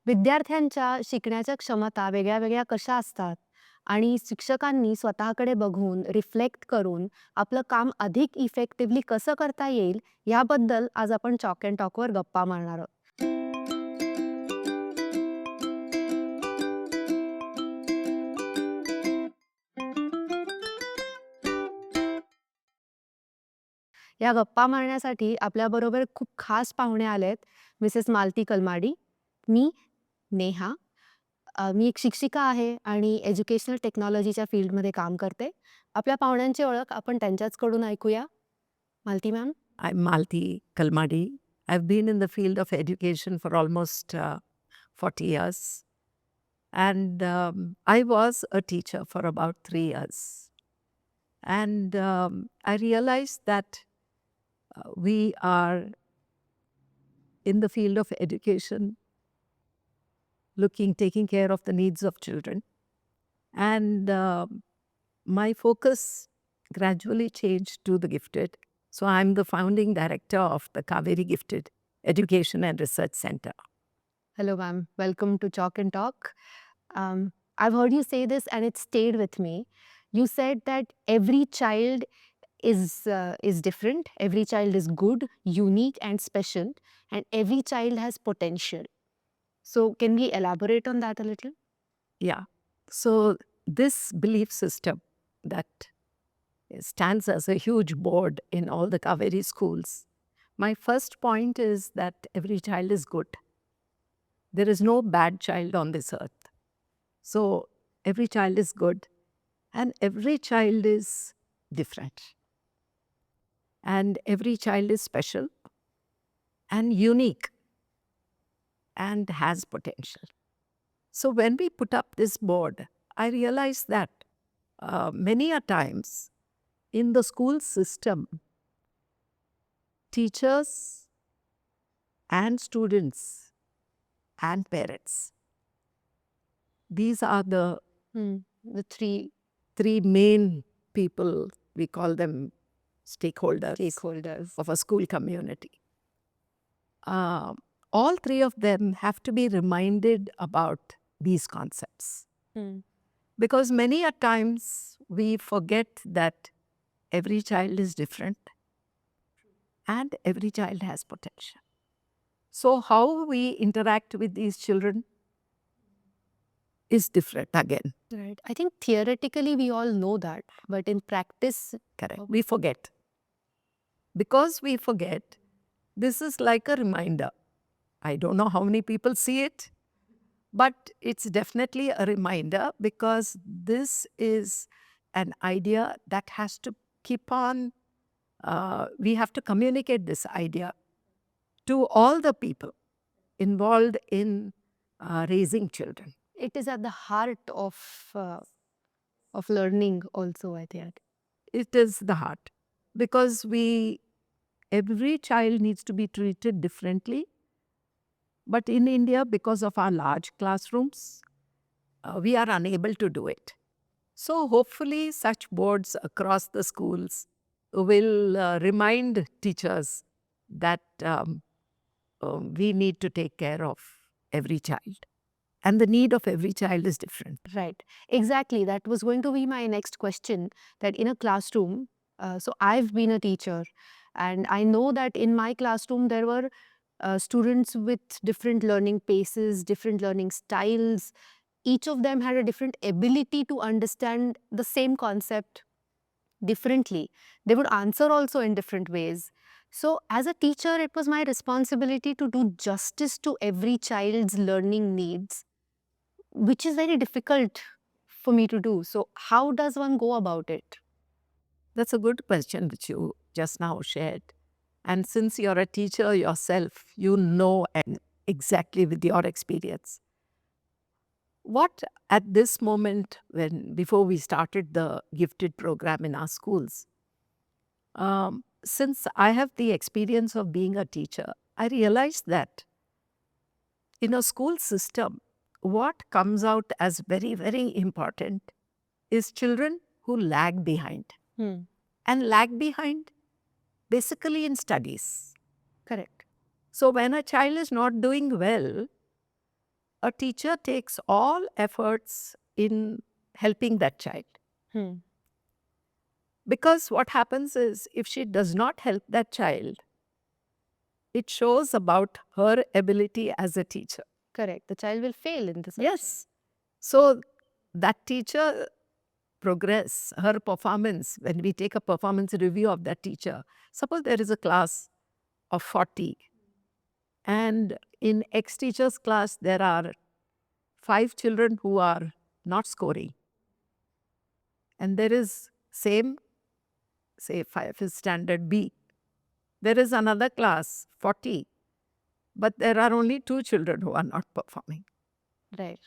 विद्यार्थ्यांच्या शिकण्याच्या क्षमता वेगळ्या-वेगळ्या कशा असतात आणि शिक्षकांनी स्वतःकडे बघून, रिफ्लेक्ट करून आपलं काम अधिक इफेक्टिव्हली कसं करता येईल, याबद्दल आज आपण चॉक अँड टॉकवर गप्पा मारणार आहोत. या गप्पा मारण्यासाठी आपल्याबरोबर खूप खास पाहुणे आलेत. मिसेस मालती कलमाडी, मी नेहा. मी एक शिक्षिका आहे आणि एज्युकेशनल टेक्नॉलॉजीच्या फील्डमध्ये काम करते. आपल्या पाहुण्यांची ओळख आपण त्यांच्याचकडून ऐकूया. मालती ma'am. I'm Malti Kalmadi. I've been in the field of education for almost 40 years. And I was a teacher for about 3 years. And I realized that we are in the field of education, taking care of the needs of children. And my focus gradually changed to the gifted. So I'm the founding director of the Kaveri Gifted Education and Research Center. Hello, ma'am. Welcome to Chalk and Talk. I've heard you say this and it stayed with me. You said that every child is different. Every child is good, unique, and special, and every child has potential. So, can we elaborate on that a little? Yeah. So this belief system that stands as a huge board in all the Kaveri schools. My first point is that every child is good. There is no bad child on this earth. So every child is good and every child is different. And every child is special and unique and has potential. So when we put up this board, I realized that many a times in the school system, teachers and students and parents, these are the The three main people, we call them stakeholders stakeholders. of a school community. All three of them have to be reminded about these concepts. Because many a times we forget that every child is different and every child has potential. So how we interact with these children is different again. Right. I think theoretically we all know that, but in practice, Correct. We forget. Because we forget, this is like a reminder. I don't know how many people see it, but it's definitely a reminder because this is an idea that has to keep on, we have to communicate this idea to all the people involved in raising children. it is at the heart of learning also, I think. It is the heart because every child needs to be treated differently. But in India, because of our large classrooms, we are unable to do it. So hopefully such boards across the schools will remind teachers that we need to take care of every child. And the need of every child is different. Right. Exactly. That was going to be my next question, that in a classroom, so I've been a teacher and I know that in my classroom there were students with different learning paces, different learning styles. Each of them had a different ability to understand the same concept differently. They would answer also in different ways. So as a teacher, it was my responsibility to do justice to every child's learning needs, which is very difficult for me to do. So how does one go about it? That's a good question which you just now shared. And since you're a teacher yourself, you know exactly with your experience. What at this moment, before we started the gifted program in our schools, since I have the experience of being a teacher, I realized that in a school system, what comes out as very, very important is children who lag behind. And lag behind basically in studies. Correct. So when a child is not doing well, a teacher takes all efforts in helping that child. Hmm. Because what happens is, if she does not help that child, it shows about her ability as a teacher. Correct. The child will fail in this. Yes. So that teacher progress, her performance, when we take a performance review of that teacher, suppose there is a class of 40, and in X teacher's class, there are 5 children who are not scoring. And there is same, say 5 is standard B. There is another class, 40, but there are only 2 children who are not performing. Right.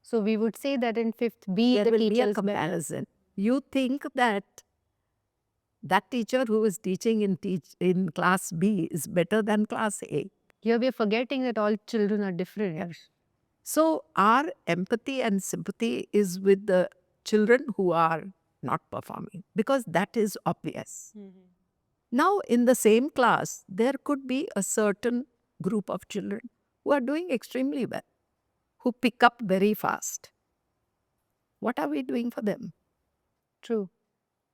So we would say that in 5th B, There the will be a teacher's comparison. You think that that teacher who is teaching in class B is better than class A. Here we are forgetting that all children are different. So our empathy and sympathy is with the children who are not performing, because that is obvious. Now, in the same class, there could be a certain group of children who are doing extremely well, who pick up very fast. What are we doing for them? True.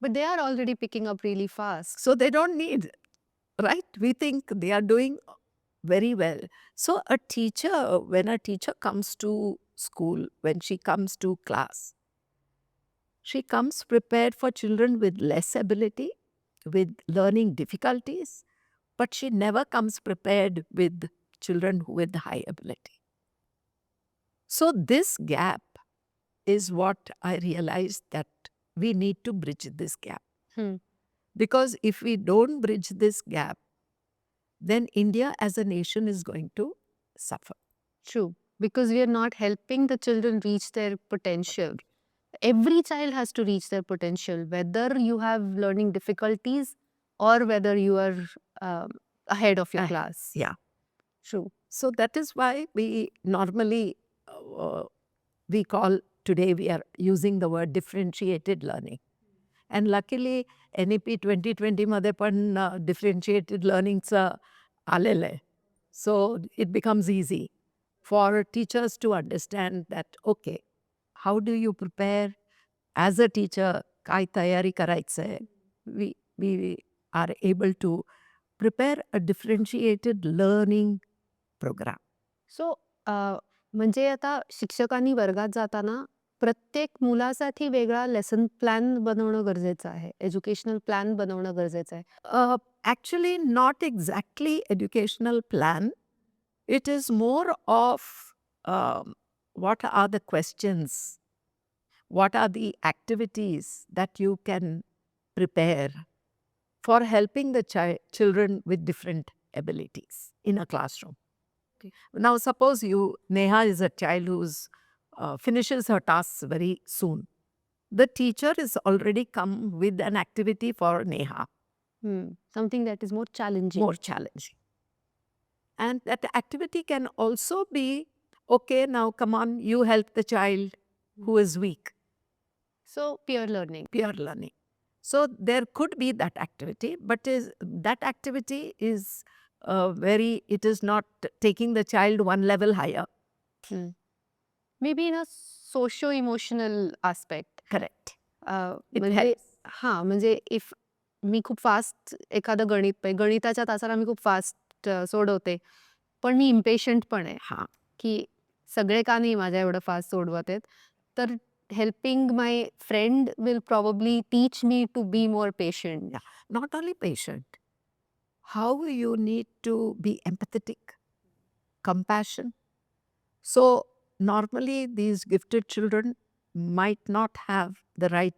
But they are already picking up really fast. So they don't need, right? We think they are doing very well. So a teacher, when a teacher comes to school, when she comes to class, she comes prepared for children with less ability, with learning difficulties, but she never comes prepared with children with high ability. So this gap is what I realized, that we need to bridge this gap. Hmm. Because if we don't bridge this gap, then India as a nation is going to suffer. True. Because we are not helping the children reach their potential. Every child has to reach their potential, whether you have learning difficulties or whether you are ahead of your class. Yeah. True. So that is why we normally, we call, today we are using the word differentiated learning. And luckily, NEP 2020 मध्ये पण differentiated learningचं आलेलं आहे. So it becomes easy for teachers to understand that, okay, how do you prepare as a teacher, काय तयारी करायचं आहे? We are able to prepare a differentiated learning program. सो म्हणजे आता शिक्षकांनी वर्गात जाताना प्रत्येक मुलासाठी वेगळा लेसन प्लॅन बनवणं गरजेचं आहे. एज्युकेशनल प्लॅन बनवणं गरजेचं आहे. Actually, not exactly educational plan. It is more of what are the questions, what are the activities that you can prepare for helping the children with different abilities in a classroom. Okay. Now, suppose Neha is a child who finishes her tasks very soon. The teacher is already come with an activity for Neha. Something that is more challenging. More challenging. And that activity can also be, okay, now come on, you help the child who is weak. So peer learning. Peer learning. So there could be that activity, but that activity is it is not taking the child one level higher. Maybe in a socio-emotional aspect. Correct. It म्हणजे helps. हां, म्हणजे if मी खूप fast एखादं गणिताच्या तासाला मी खूप fast सोडवते. पण मी impatient पण आहे. हां. की सगळे का नाही माझ्या एवढं फास्ट सोडवत आहेत. तर helping my friend will probably teach me to be more patient. Yeah. Not only patient, how you need to be empathetic, compassion. So normally these gifted children might not have the right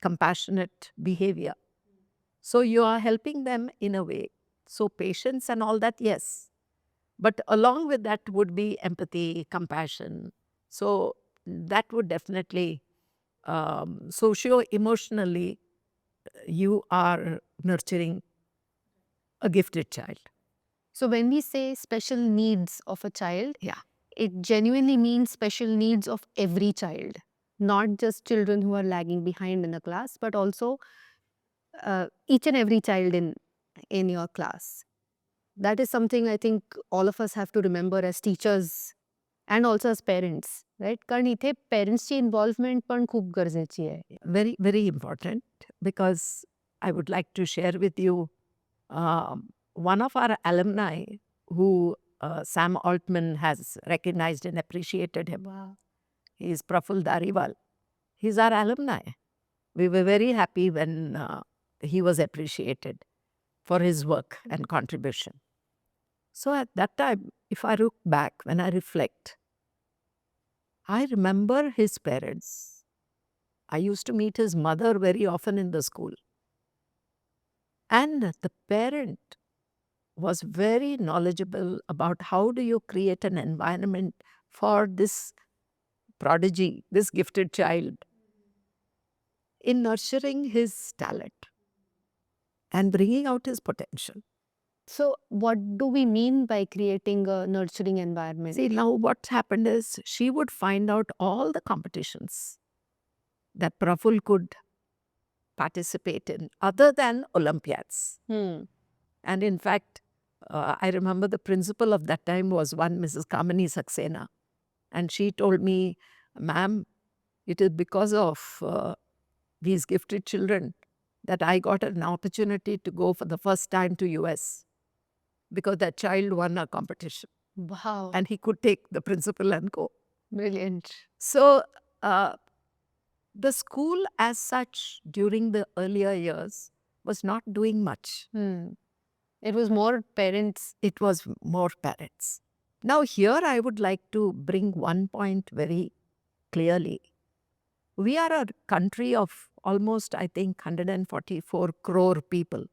compassionate behavior. So you are helping them in a way. So patience and all that, yes. But along with that would be empathy, compassion. So that would definitely, socio-emotionally, you are nurturing a gifted child. So when we say special needs of a child, Yeah. it genuinely means special needs of every child, not just children who are lagging behind in a class, but also each and every child in your class. that is something I think all of us have to remember as teachers and also as parents, right? कारण इथे पेरेंट्सची involvement पण खूप गरजेची आहे. Very, very important, because I would like to share with you one of our alumni who Sam Altman has recognized and appreciated him. Wow. He is Praful Dariwal. He's our alumni. We were very happy when he was appreciated for his work and contribution. So at that time, if I look back, when I reflect, I remember his parents. I used to meet his mother very often in the school. And the parent was very knowledgeable about how do you create an environment for this prodigy, this gifted child, in nurturing his talent and bringing out his potential. So what do we mean by creating a nurturing environment? See, now what happened is she would find out all the competitions that Praful could participate in other than Olympiads. Hmm. And in fact, I remember the principal of that time was one Mrs. Kamini Saxena. And she told me, ma'am, it is because of these gifted children that I got an opportunity to go for the first time to US, because that child won a competition Wow. and he could take the principal and go. Brilliant. So the school as such during the earlier years was not doing much. Hmm. It was more parents. It was more parents. Now here I would like to bring one point very clearly. We are a country of almost, I think, 144 crore people.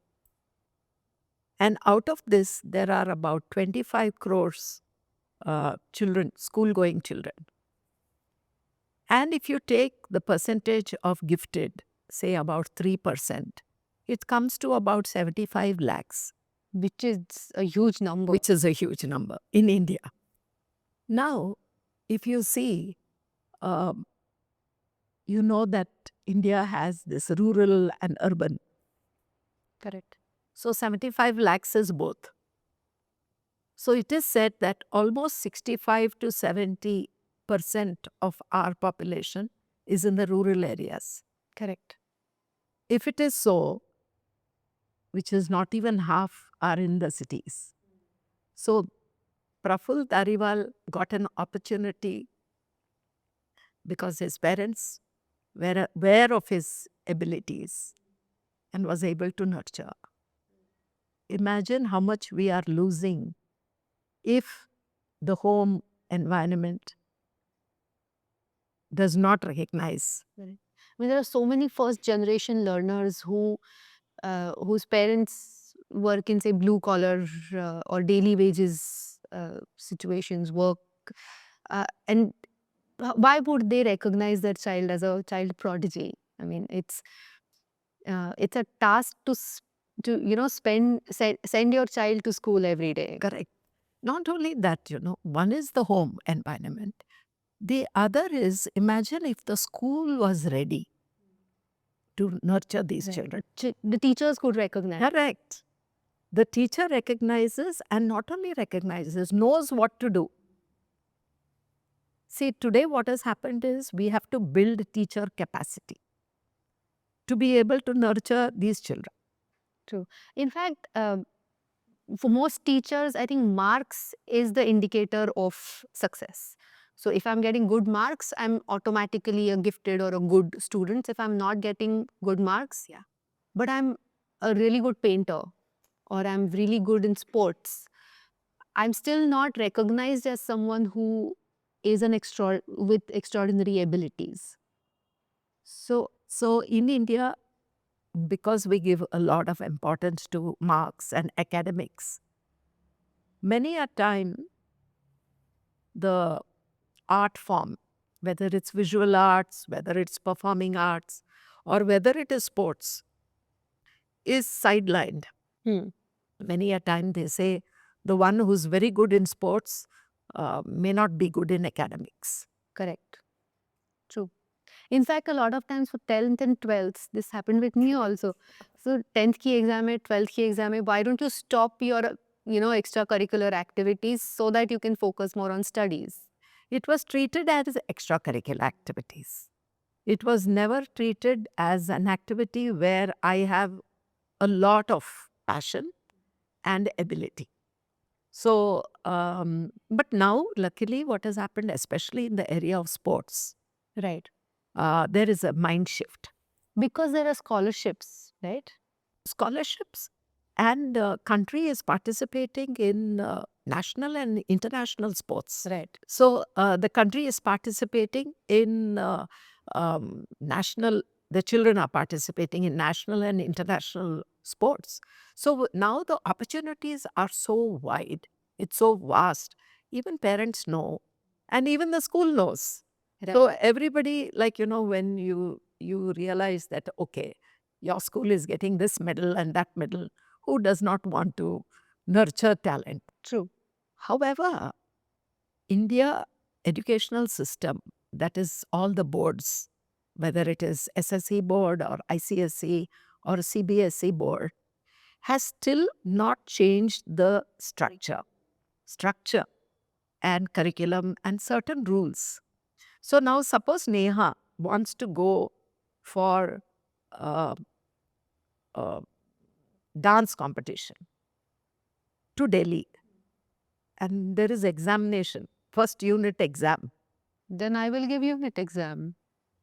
And out of this, there are about 25 crores children, school-going children. And if you take the percentage of gifted, say about 3%, it comes to about 75 lakhs. Which is a huge number. Which is a huge number in India. Now, if you see, you know that India has this rural and urban. Correct. So 75 lakhs is both. So it is said that almost 65 to 70% of our population is in the rural areas. Correct. If it is so, which is not even half are in the cities. So Praful Dariwal got an opportunity because his parents were aware of his abilities and was able to nurture. Imagine how much we are losing if the home environment does not recognize. I mean, there are so many first generation learners whose parents work in, say, blue collar or daily wages situations, work. And why would they recognize their child as a child prodigy? I mean, it's a task to send your child to school every day. Correct. Not only that, one is the home environment. The other is, imagine if the school was ready to nurture these children. The teachers could recognize. Correct. The teacher recognizes, and not only recognizes, knows what to do. See, today what has happened is we have to build teacher capacity to be able to nurture these children. True. In fact, for most teachers, I think marks is the indicator of success. So if I'm getting good marks, I'm automatically a gifted or a good student. If I'm not getting good marks, yeah, but I'm a really good painter or I'm really good in sports, I'm still not recognized as someone who is with extraordinary abilities. So in India, because we give a lot of importance to marks and academics, many a time the art form, whether it's visual arts, whether it's performing arts, or whether it is sports, is sidelined. Many a time they say the one who's very good in sports may not be good in academics. Correct. True. In fact, a lot of times for 10th and 12th, this happened with me also. So 10th ki exam hai, 12th ki exam hai, why don't you stop your extracurricular activities so that you can focus more on studies? It was treated as extracurricular activities. It was never treated as an activity where I have a lot of passion and ability. So, but now, luckily, what has happened, especially in the area of sports, Right. there is a mind shift. Because there are scholarships, right? Scholarships, and country is participating in national and international sports. Right. So the country is participating in national, the children are participating in national and international sports. So now the opportunities are so wide, it's so vast. Even parents know, and even the school knows. Right. So everybody, like, when you realize that, okay, your school is getting this medal and that medal, who does not want to nurture talent? True. However, India educational system, that is all the boards, whether it is SSC board or ICSE or CBSE board, has still not changed the structure and curriculum and certain rules. So now suppose Neha wants to go for uh, uh, dance competition to Delhi, and there is examination, first unit exam. Then I will give unit exam.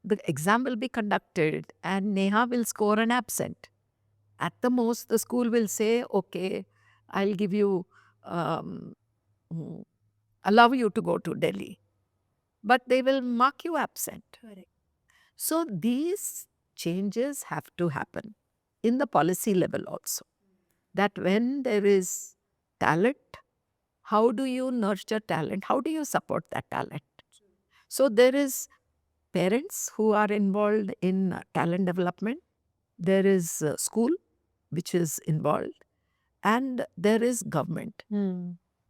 The exam will be conducted and Neha will score an absent. At the most, the school will say, okay, I'll give you, um, mm, allow you to go to Delhi, but they will mark you absent. Correct. So these changes have to happen in the policy level also. That when there is talent, how do you nurture talent? How do you support that talent? So there is parents who are involved in talent development. There is school which is involved, and there is government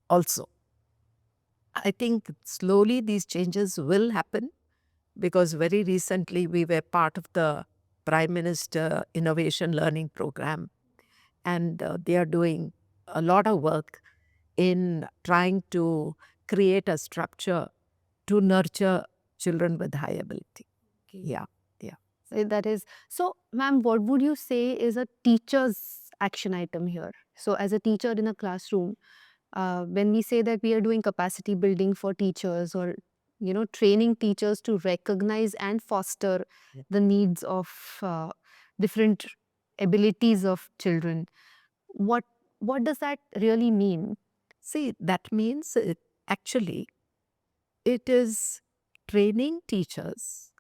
also. I think slowly these changes will happen, because very recently we were part of the Prime Minister Innovation Learning Program, and they are doing a lot of work in trying to create a structure to nurture children with high ability. Yeah. So that is so, ma'am. What would you say is a teacher's action item here? So, as a teacher in a classroom, when we say that we are doing capacity building for teachers, or training teachers to recognize and foster Yeah. the needs of different abilities of children, what does that really mean? See, that means actually it is training teachers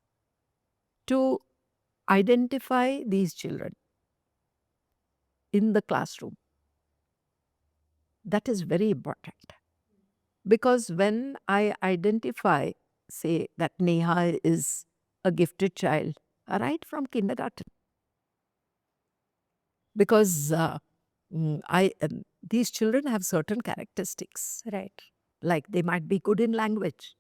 to identify these children in the classroom. That is very important, because when I identify, say, that Neha is a gifted child right from kindergarten, because these children have certain characteristics. Right. Like they might be good in language.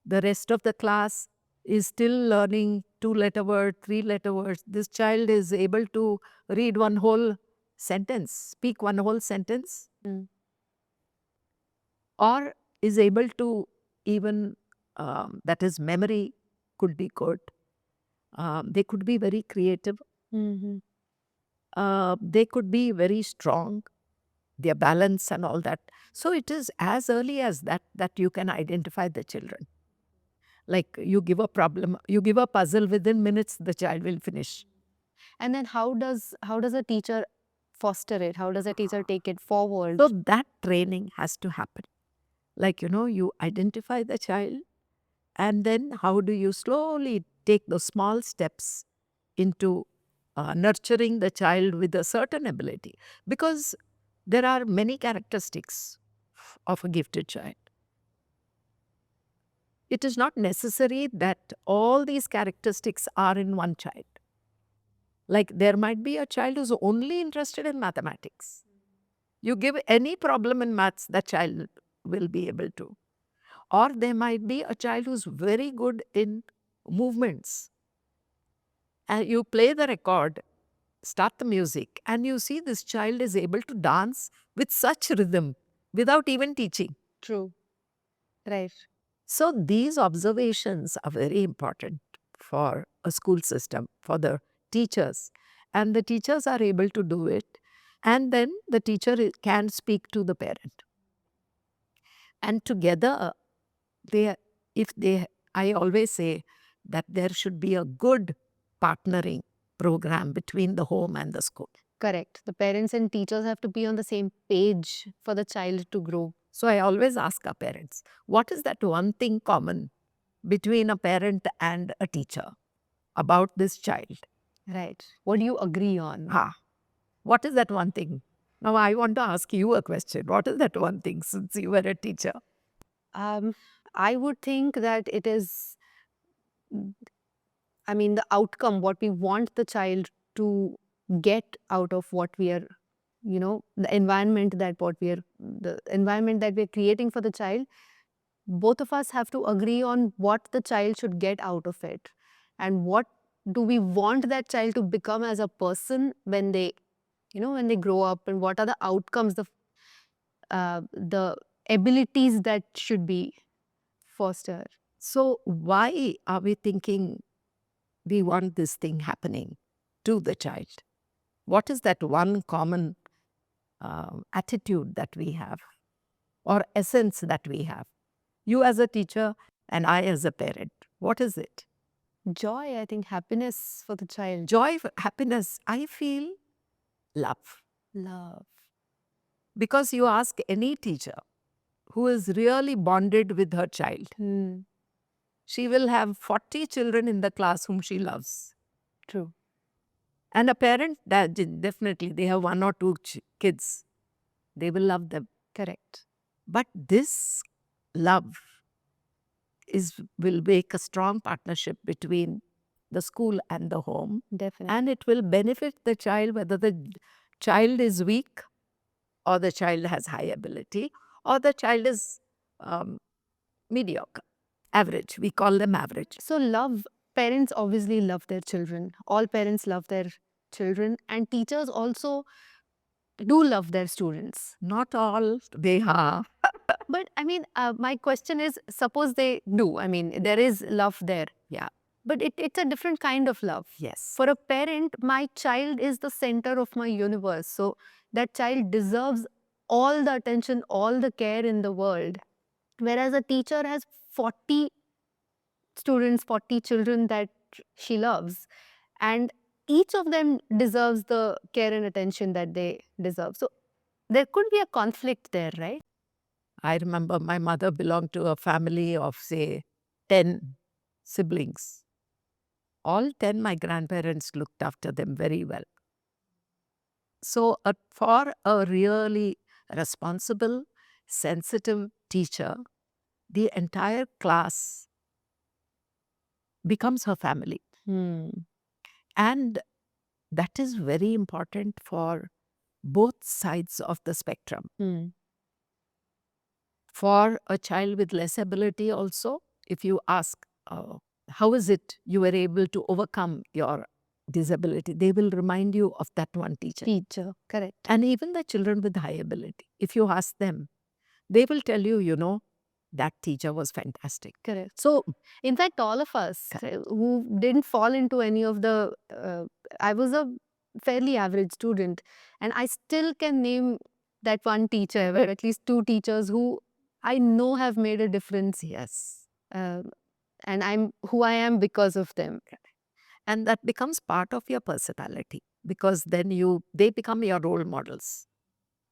The rest of the class is still learning 2-letter word, 3-letter words. This child is able to read one whole sentence, speak one whole sentence, or is able to even, that is, memory could be good. They could be very creative. They could be very strong, their balance and all that. So it is as early as that you can identify the children. Like you give a problem, you give a puzzle, within minutes the child will finish. And then how does a teacher foster it? How does a teacher take it forward? So that training has to happen. Like, you identify the child, and then how do you slowly take those small steps into nurturing the child with a certain ability. Because there are many characteristics of a gifted child. It is not necessary that all these characteristics are in one child. Like there might be a child who's only interested in mathematics. You give any problem in maths, that child will be able to. Or there might be a child who's very good in movements. And you play the record, start the music, and you see this child is able to dance with such rhythm without even teaching. True. Right. So these observations are very important for a school system, for the teachers. And the teachers are able to do it. And then the teacher can speak to the parent. And together, they, if they, I always say that there should be a good partnering program between the home and the school. Correct. The parents and teachers have to be on the same page for the child to grow. So I always ask our parents, what is that one thing common between a parent and a teacher about this child? Right. What do you agree on? What is that one thing? Now I want to ask you a question. What is that one thing since you were a teacher? I would think that it is, the outcome, what we want the child to get out of what we are, the environment that we're creating for the child. Both of us have to agree on what the child should get out of it, and what do we want that child to become as a person when they grow up, and what are the outcomes, the abilities that should be fostered. So why are we thinking we want this thing happening to the child? What is that one common attitude that we have or essence that we have? You as a teacher and I as a parent. What is it? Joy, I think, happiness for the child. Joy, happiness. I feel love. Love. Because you ask any teacher who is really bonded with her child, she will have 40 children in the class whom she loves. True. And a parent, that definitely, they have one or two kids. They will love them. Correct. But this love will make a strong partnership between the school and the home. Definitely. And it will benefit the child, whether the child is weak or the child has high ability or the child is mediocre, average. We call them average. So parents obviously love their children. All parents love their children, and teachers also do love their students. Not all, they are. But my question is, suppose they do. There is love there. Yeah. But it's a different kind of love. Yes. For a parent, my child is the center of my universe. So that child deserves all the attention, all the care in the world. Whereas a teacher has 40 students, 40 children that she loves. And each of them deserves the care and attention that they deserve. So there could be a conflict there, right? I remember my mother belonged to a family of, say, 10 siblings. All 10, my grandparents looked after them very well. So for a really responsible, sensitive teacher, the entire class becomes her family. And that is very important for both sides of the spectrum. For a child with less ability also, if you ask, how is it you were able to overcome your disability, they will remind you of that one teacher. Correct. And even the children with high ability, if you ask them, they will tell you, that teacher was fantastic. Correct. So, in fact, all of us who didn't fall into any of the, I was a fairly average student, and I still can name that one teacher, or at least two teachers who I know have made a difference. yes. And I'm who I am because of them. And that becomes part of your personality, because then they become your role models.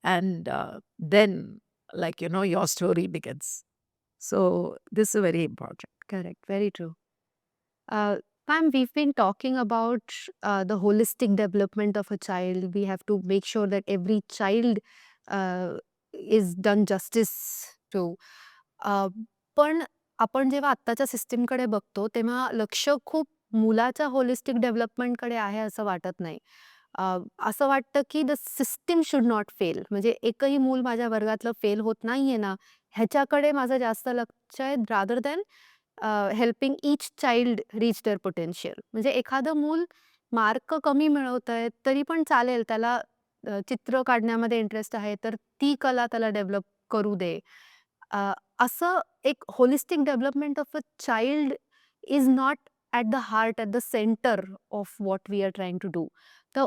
And then, your story begins. So this is very important. Correct. Very true. Ma'am, we've been talking about the holistic development of a child. We have to make sure that every child is done justice to. पण आपण जेव्हा आत्ताच्या सिस्टीमकडे बघतो तेव्हा लक्ष खूप मुलाच्या holistic डेव्हलपमेंटकडे आहे असं वाटत नाही. असं वाटतं की the system should not fail. म्हणजे एकही मूल माझ्या वर्गातलं फेल होत नाहीये ना, ह्याच्याकडे माझं जास्त लक्ष आहे, rather than helping each child reach their potential. म्हणजे एखादं मूल मार्क कमी मिळवतंय तरी पण चालेल, त्याला चित्र काढण्यामध्ये इंटरेस्ट आहे, तर ती कला त्याला डेव्हलप करू दे. असं एक holistic development of a child is not at the heart, at the center of what we are trying to do. So,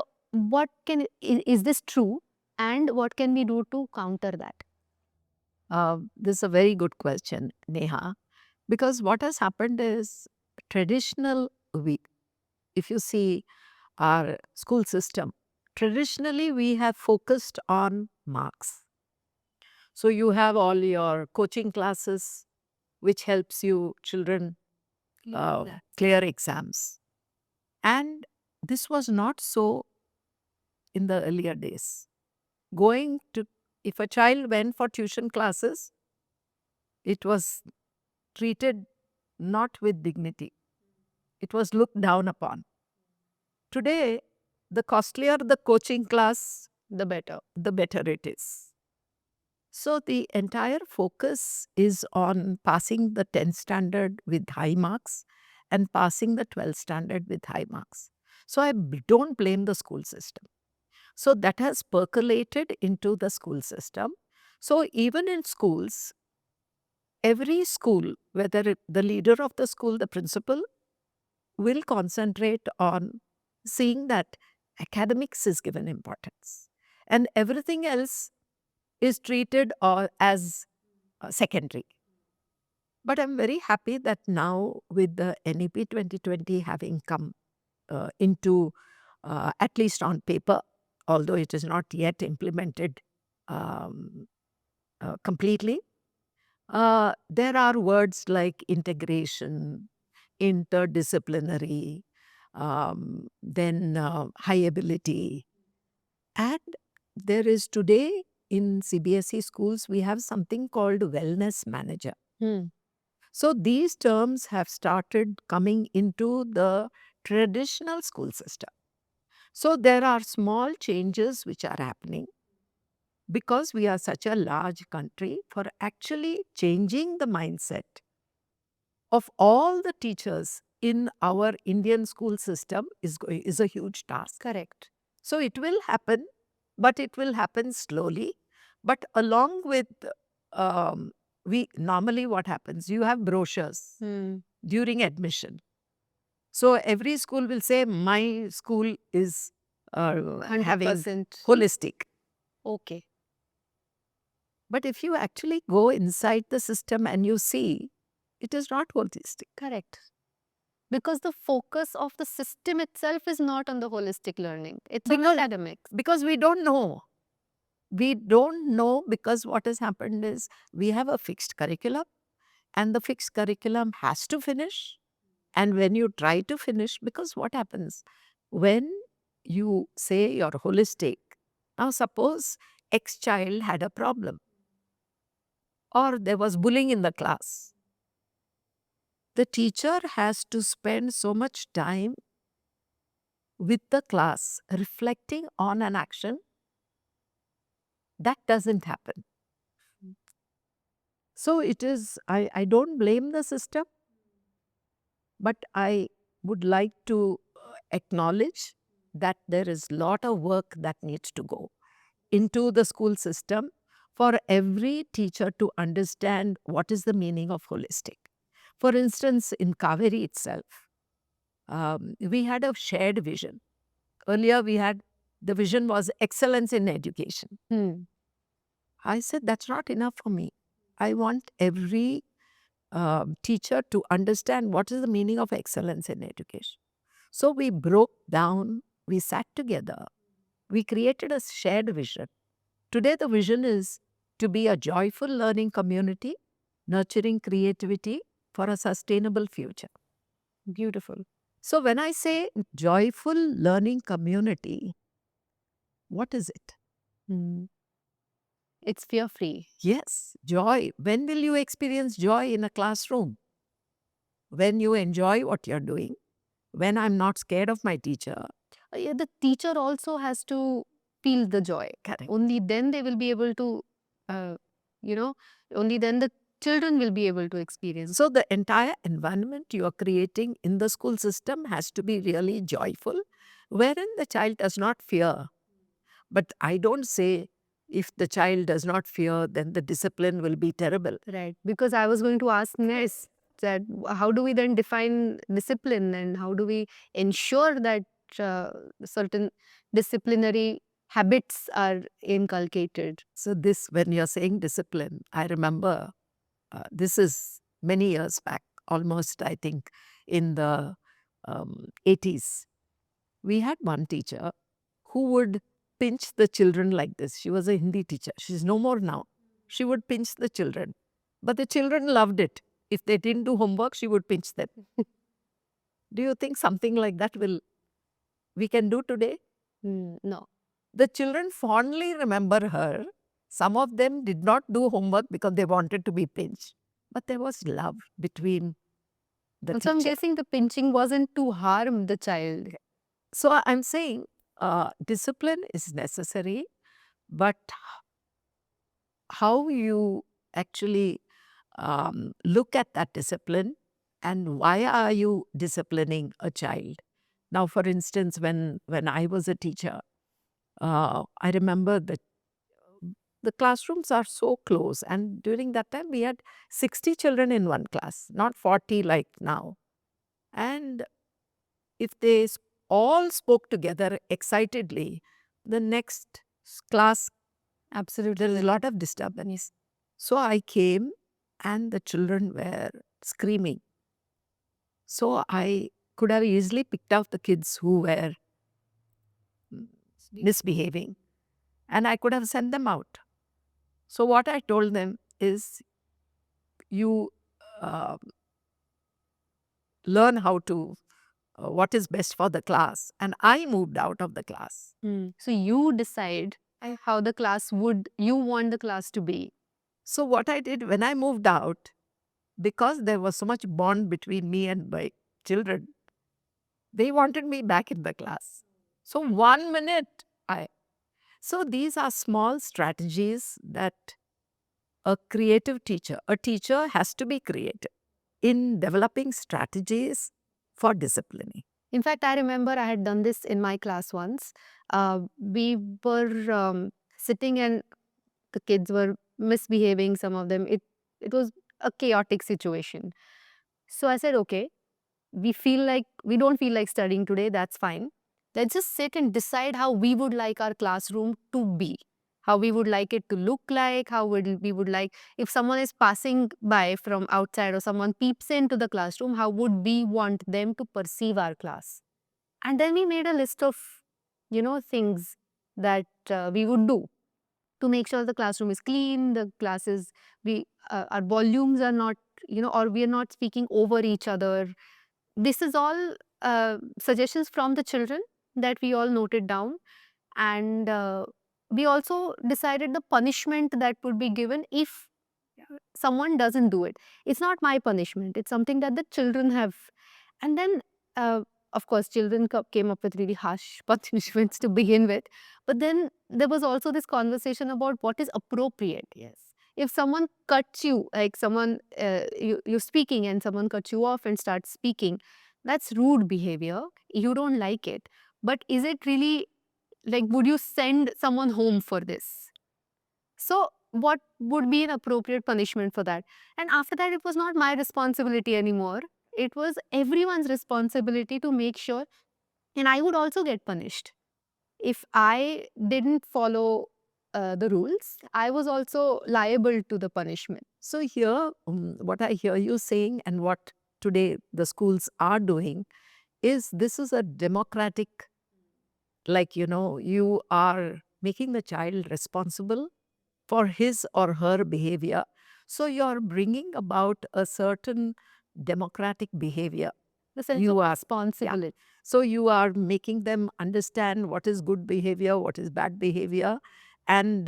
is this true? And what can we do to counter that? This is a very good question, Neha, because what has happened is traditional, if you see our school system, traditionally we have focused on marks. So you have all your coaching classes, which helps you children clear exams. And this was not so in the earlier days. If a child went for tuition classes, it was treated not with dignity. It was looked down upon. Today, the costlier the coaching class, The better. the better it is. So the entire focus is on passing the 10th standard with high marks and passing the 12th standard with high marks. So I don't blame the school system. So that has percolated into the school system. So even in schools, every school, whether the leader of the school, the principal, will concentrate on seeing that academics is given importance and everything else is treated as secondary. But I'm very happy that now with the NEP 2020 having come into, at least on paper, although it is not yet implemented um, completely, there are words like integration, interdisciplinary, then high ability. And there is today in CBSE schools, we have something called wellness manager. So these terms have started coming into the traditional school system. So there are small changes which are happening because we are such a large country for actually changing the mindset of all the teachers in our Indian school system is a huge task. Correct. So it will happen, but it will happen slowly. But along with, we normally what happens, you have brochures during admission. So every school will say, my school is having 100%. holistic. Okay. But if you actually go inside the system and you see, it is not holistic. Correct. Because the focus of the system itself is not on the holistic learning. It's on Because- academics. Because we don't know. We don't know because what has happened is we have a fixed curriculum and the fixed curriculum has to finish. And when you try to finish, because what happens when you say you're holistic, now suppose X child had a problem or there was bullying in the class. The teacher has to spend so much time with the class reflecting on an action. That doesn't happen. So it is, I don't blame the system, but I would like to acknowledge that there is a lot of work that needs to go into the school system for every teacher to understand what is the meaning of holistic. For instance, in Kaveri itself, we had a shared vision. Earlier, the vision was excellence in education. I said, that's not enough for me. I want every teacher to understand what is the meaning of excellence in education. So we broke down, we sat together, we created a shared vision. Today, the vision is to be a joyful learning community, nurturing creativity for a sustainable future. Beautiful. So when I say joyful learning community, what is it? It's fear-free. Yes, joy. When will you experience joy in a classroom? When you enjoy what you're doing, when I'm not scared of my teacher. Yeah, the teacher also has to feel the joy. Correct. Only then they will be able to, only then the children will be able to experience. So the entire environment you are creating in the school system has to be really joyful, wherein the child does not fear. But I don't say If the child does not fear, then the discipline will be terrible. Right. Because I was going to ask next that how do we then define discipline and how do we ensure that certain disciplinary habits are inculcated? So this, when you're saying discipline, I remember this is many years back, almost I think in the 80s. We had one teacher who would pinch the children like this. She was a Hindi teacher. She's no more now. She would pinch the children. But the children loved it. If they didn't do homework, she would pinch them. Do you think something like that we can do today? No. The children fondly remember her. Some of them did not do homework because they wanted to be pinched. But there was love between the So I'm teacher. guessing the pinching wasn't to harm the child. So I'm saying discipline is necessary, but how you actually look at that discipline and why are you disciplining a child? Now, for instance, when I was a teacher, I remember that the classrooms are so close, and during that time we had 60 children in one class, not 40 like now. And if they all spoke together excitedly, the next class, Absolutely. there is a lot of disturbance. So I came and the children were screaming. So I could have easily picked out the kids who were misbehaving and I could have sent them out. So what I told them is, you uh, learn how to, what is best for the class. And I moved out of the class. So you decide how the class you want the class to be. So what I did when I moved out, because there was so much bond between me and my children, they wanted me back in the class. So 1 minute, so these are small strategies that a creative teacher, a teacher has to be creative in developing strategies for disciplining. In fact, I remember I had done this in my class once. We were sitting and the kids were misbehaving, some of them. It was a chaotic situation. So I said, okay, we don't feel like studying today, that's fine. Let's just sit and decide how we would like our classroom to be, how we would like it to look like, we would like, if someone is passing by from outside or someone peeps into the classroom, how would we want them to perceive our class? And then we made a list of, things that we would do to make sure the classroom is clean, the classes, our volumes are not, or we are not speaking over each other. This is all suggestions from the children that we all noted down. And we also decided the punishment that would be given if someone doesn't do it. It's not my punishment, it's something that the children have. And then, of course, children came up with really harsh punishments to begin with. But then there was also this conversation about what is appropriate. Yes. If someone cuts you, like someone, you're speaking and someone cuts you off and starts speaking, that's rude behavior. You don't like it. But is it really, like, would you send someone home for this? So what would be an appropriate punishment for that? And after that, it was not my responsibility anymore. It was everyone's responsibility to make sure. And I would also get punished. If I didn't follow the rules, I was also liable to the punishment. So here, what I hear you saying and what today the schools are doing is, this is a democratic, like, you are making the child responsible for his or her behavior. So you're bringing about a certain democratic behavior. The sense You of are, responsibility. so you are making them understand what is good behavior, what is bad behavior, and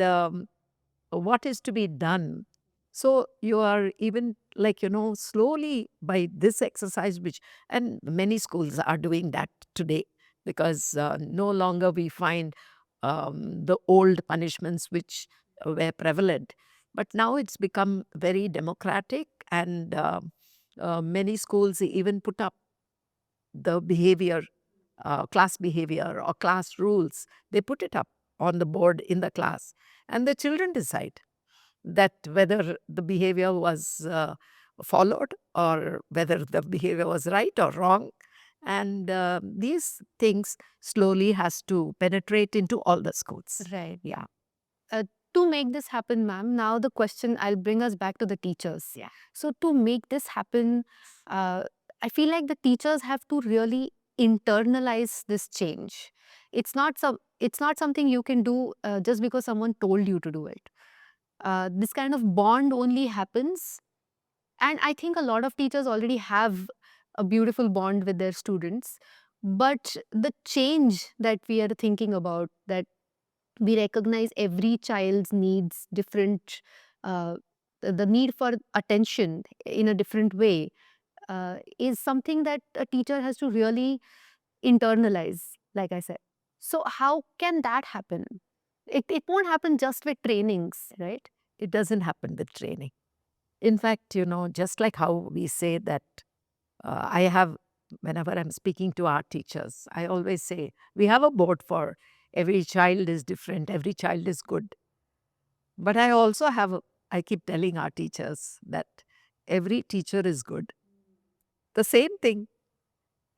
what is to be done. So you are even, like, slowly by this exercise, which, and many schools are doing that today, because no longer we find the old punishments which were prevalent. But now it's become very democratic, and many schools even put up the behavior, class behavior or class rules. They put it up. on the board in the class, and the children decide that whether the behavior was followed or whether the behavior was right or wrong. And these things slowly has to penetrate into all the schools. Right. Yeah. Uh, to make this happen, ma'am, now the question, I'll bring us back to the teachers. Yeah. So to make this happen, uh, I feel like the teachers have to really internalize this change. It's not something you can do just because someone told you to do it. This kind of bond only happens, and I think a lot of teachers already have a beautiful bond with their students. But the change that we are thinking about, that we recognize every child's needs different, uh, the need for attention in a different way, is something that a teacher has to really internalize, like I said. So how can that happen? It won't happen just with trainings, right? It doesn't happen with training. In fact, just like how we say that I have, whenever I'm speaking to our teachers, I always say, we have a board for every child is different, every child is good. But I also I keep telling our teachers that every teacher is good. The same thing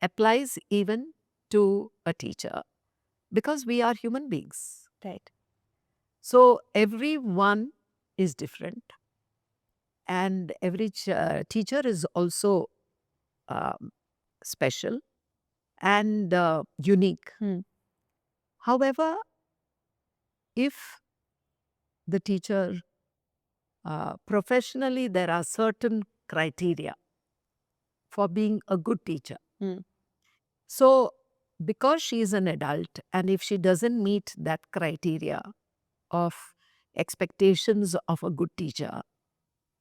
applies even to a teacher because we are human beings. Right. So everyone is different, and every teacher is also um, special and unique. Hmm. However, if the teacher professionally, there are certain criteria for being a good teacher. Hmm. So, because she is an adult, and if she doesn't meet that criteria of expectations of a good teacher,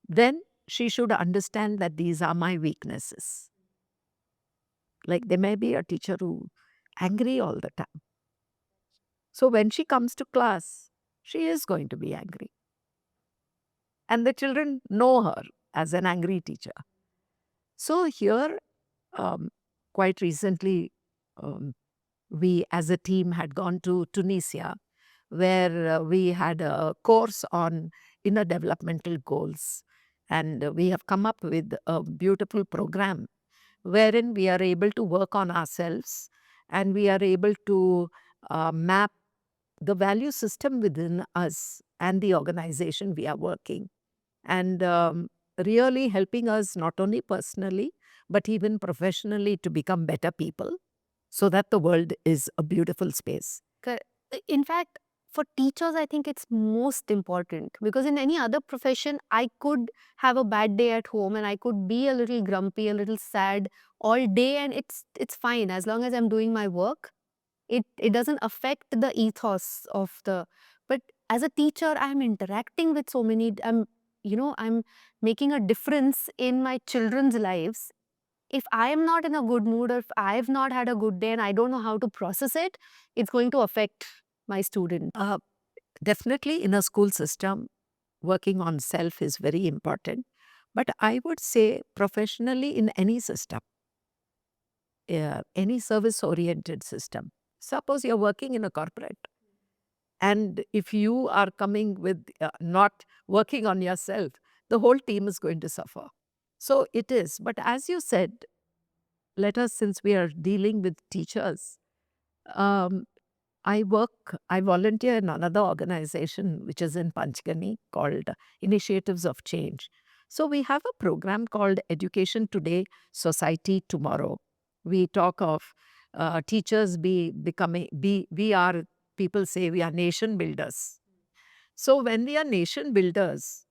then she should understand that these are my weaknesses. Like there may be a teacher who angry all the time. So when she comes to class, she is going to be angry. And the children know her as an angry teacher. So here, um, quite recently, um, we as a team had gone to Tunisia, where we had a course on inner developmental goals. And we have come up with a beautiful program wherein we are able to work on ourselves, and we are able to map the value system within us and the organization we are working, and really helping us not only personally but even professionally to become better people so that the world is a beautiful space. In fact, for teachers, I think it's most important, because in any other profession, I could have a bad day at home and I could be a little grumpy, a little sad all day, and it's fine as long as I'm doing my work. It doesn't affect the ethos of the. But as a teacher, I'm interacting with so many. I'm making a difference in my children's lives. If I am not in a good mood, or if I've not had a good day and I don't know how to process it, it's going to affect my student. Definitely, in a school system, working on self is very important. But I would say professionally in any system, any service oriented system. Suppose you're working in a corporate, and if you are coming with not working on yourself, the whole team is going to suffer. So it is. But as you said, let us, since we are dealing with teachers, um, I volunteer in another organization which is in Panchgani called Initiatives of Change. So we have a program called Education Today, Society Tomorrow. We talk of teachers we are, people say we are nation builders. So when we are nation builders,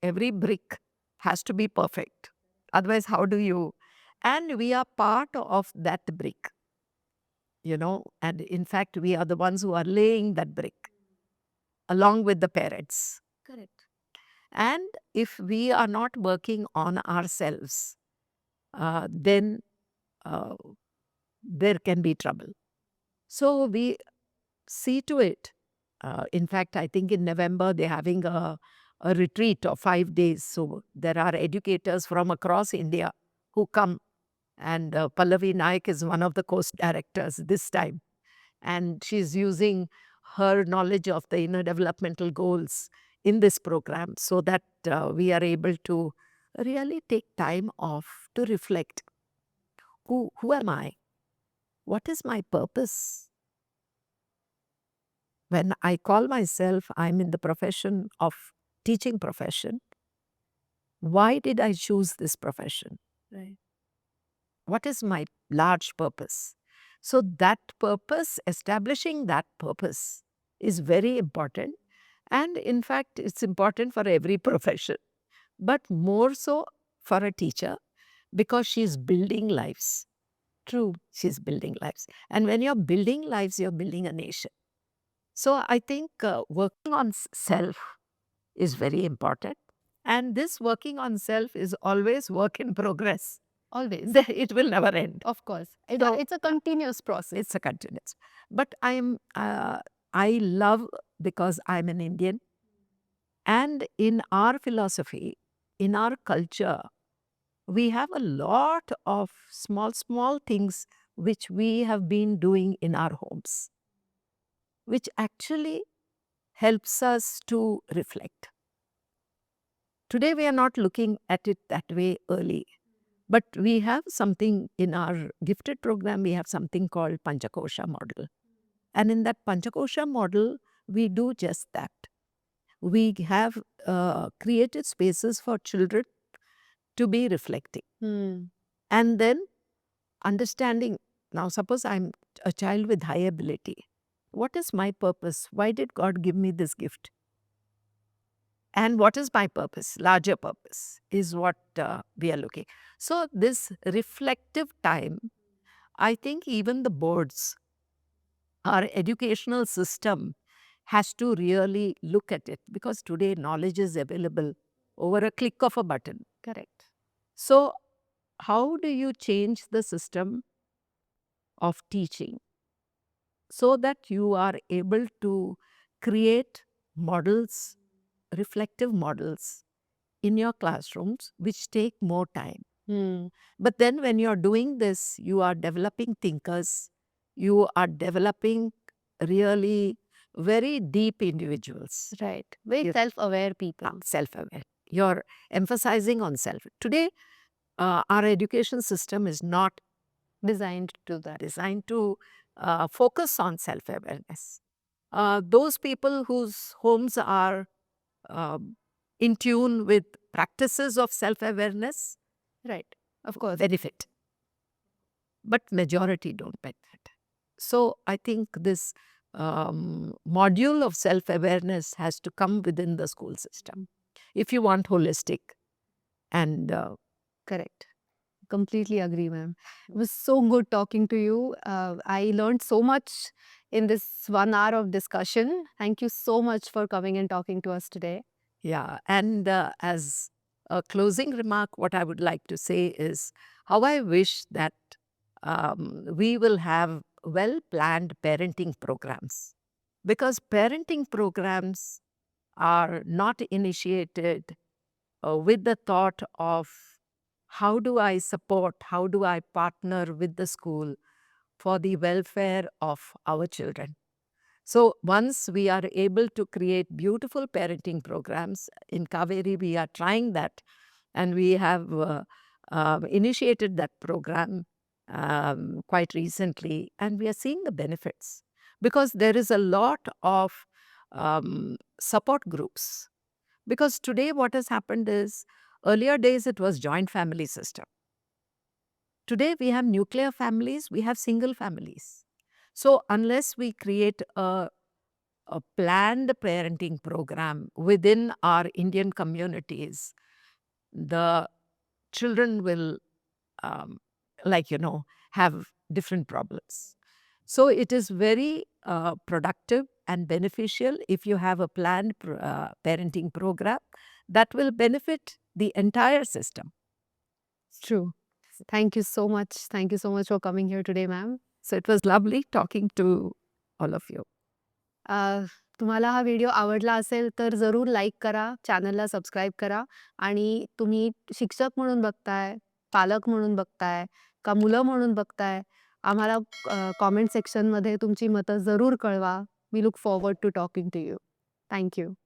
every brick has to be perfect. Otherwise, how do you? And we are part of that brick, and in fact, we are the ones who are laying that brick along with the parents. Correct. And if we are not working on ourselves, then uh, there can be trouble. So we see to it. In fact, I think in November they're having a retreat of 5 days. So there are educators from across India who come, and Pallavi Naik is one of the course directors this time. And she's using her knowledge of the inner developmental goals in this program so that we are able to really take time off to reflect. Who am I? What is my purpose? When I call myself, I'm in the profession of teaching profession. Why did I choose this profession? Right. What is my large purpose? So that purpose, establishing that purpose is very important. And in fact, it's important for every profession, but more so for a teacher because she's building lives. True. She's building lives. And when you're building lives, you're building a nation. So I think working on self is very important. And this working on self is always work in progress. Always. It will never end. Of course. So- It's a continuous process. It's a continuous. But I love because I'm an Indian. And in our philosophy, in our culture, we have a lot of small things which we have been doing in our homes, which actually helps us to reflect. Today, we are not looking at it that way early, but we have something in our gifted program, we have something called Panchakosha model. And in that Panchakosha model, we do just that. We have created spaces for children to be reflecting. Hmm. And then understanding, now suppose I'm a child with high ability. What is my purpose? Why did God give me this gift? And what is my purpose? Larger purpose is what we are looking. So this reflective time, I think even the boards, our educational system has to really look at it because today knowledge is available over a click of a button. Correct. So how do you change the system of teaching so that you are able to create models, reflective models in your classrooms which take more time? Hmm. But then when you're doing this, you are developing thinkers, you are developing really very deep individuals. Right. Very Yes. self-aware people. Self-aware. You're emphasizing on self. Today, our education system is not Designed to do that. designed to focus on self-awareness. Those people whose homes are in tune with practices of self-awareness Right. Of course. benefit, but majority don't benefit. So I think this module of self-awareness has to come within the school system if you want holistic and Correct. Completely agree, ma'am. It was so good talking to you. I learned so much in this 1 hour of discussion. Thank you so much for coming and talking to us today. yeah. And as a closing remark, what I would like to say is how I wish that we will have well-planned parenting programs, because parenting programs are not initiated with the thought of how do I support, how do I partner with the school for the welfare of our children. So once we are able to create beautiful parenting programs, in Kaveri we are trying that, and we have initiated that program quite recently, and we are seeing the benefits because there is a lot of support groups. Because today what has happened is, earlier days it was joint family system. Today we have nuclear families, we have single families. So unless we create a planned parenting program within our Indian communities, the children will, have different problems. So it is very productive and beneficial if you have a planned parenting program that will benefit the entire system. True. Thank you so much. Thank you so much for coming here today, ma'am. So it was lovely talking to all of you. तुम्हाला हा video आवडला असेल तर जरूर like करा, चॅनलला subscribe करा आणि तुम्ही शिक्षक म्हणून बघताय, पालक म्हणून बघताय, का मुलं म्हणून बघताय, आम्हाला कॉमेंट सेक्शनमध्ये तुमची मतं जरूर कळवा. We look forward to talking to you. Thank you.